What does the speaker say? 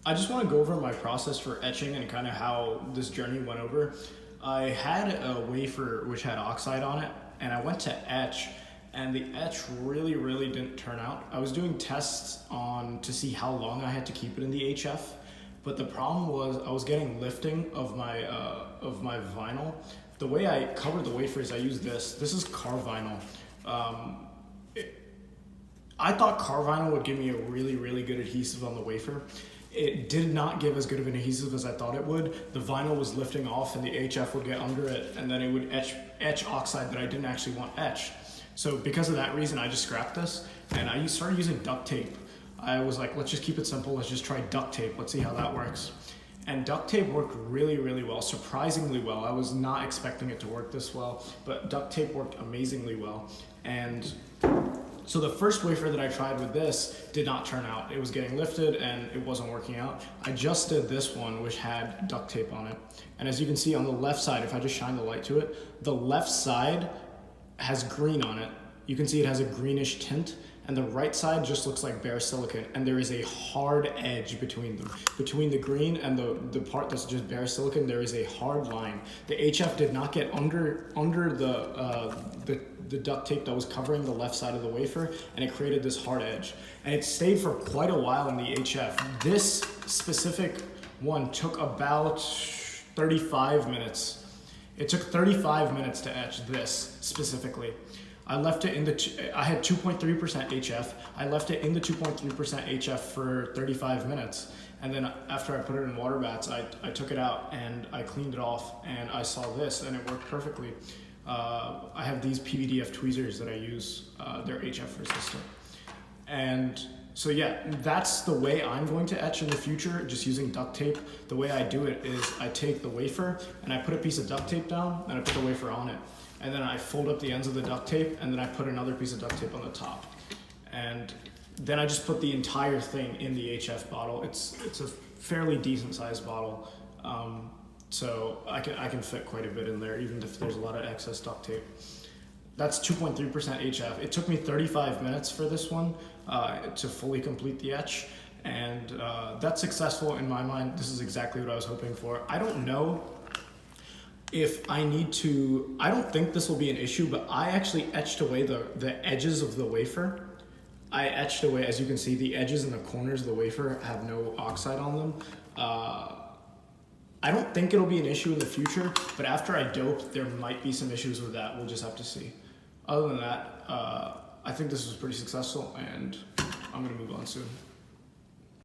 I just want to go over my process for etching and kind of how this journey went over. I had a wafer which had oxide on it, and I went to etch, and the etch really didn't turn out. I was doing tests on to see how long I had to keep it in the HF, but the problem was I was getting lifting of my vinyl. The way I covered the wafers, I used this. This is car vinyl. I thought car vinyl would give me a really good adhesive on the wafer. It did not give as good of an adhesive as I thought it would. The vinyl was lifting off and the HF would get under it, and then it would etch oxide that I didn't actually want etched. So because of that reason, I just scrapped this and I started using duct tape. I was like, let's just keep it simple. Let's just try duct tape. Let's see how that works. And duct tape worked really well, surprisingly well. I was not expecting it to work this well, but duct tape worked amazingly well. And so the first wafer that I tried with this did not turn out. It was getting lifted and it wasn't working out. I just did this one, which had duct tape on it. And as you can see on the left side, if I just shine the light to it, the left side has green on it. You can see it has a greenish tint, and the right side just looks like bare silicon, and there is a hard edge between them. Between the green and the part that's just bare silicon, there is a hard line. The HF did not get under the duct tape that was covering the left side of the wafer, and it created this hard edge. And it stayed for quite a while in the HF. This specific one took about 35 minutes. It took 35 minutes to etch this specifically. I left it in I had 2.3% HF. I left it in the 2.3% HF for 35 minutes. And then after I put it in water baths, I took it out and I cleaned it off, and I saw this and it worked perfectly. I have these PVDF tweezers that I use, they're HF resistant. And so yeah, that's the way I'm going to etch in the future, just using duct tape. The way I do it is I take the wafer and I put a piece of duct tape down and I put the wafer on it. And then I fold up the ends of the duct tape, and then I put another piece of duct tape on the top. And then I just put the entire thing in the HF bottle. It's a fairly decent sized bottle. So I can fit quite a bit in there, even if there's a lot of excess duct tape. That's 2.3% HF. It took me 35 minutes for this one to fully complete the etch. And that's successful in my mind. This is exactly what I was hoping for. I don't know if I need to, I don't think this will be an issue, but I actually etched away the edges of the wafer. I etched away, as you can see, the edges and the corners of the wafer have no oxide on them. I don't think it'll be an issue in the future, but after I dope, there might be some issues with that. We'll just have to see. Other than that, I think this was pretty successful, and I'm gonna move on soon.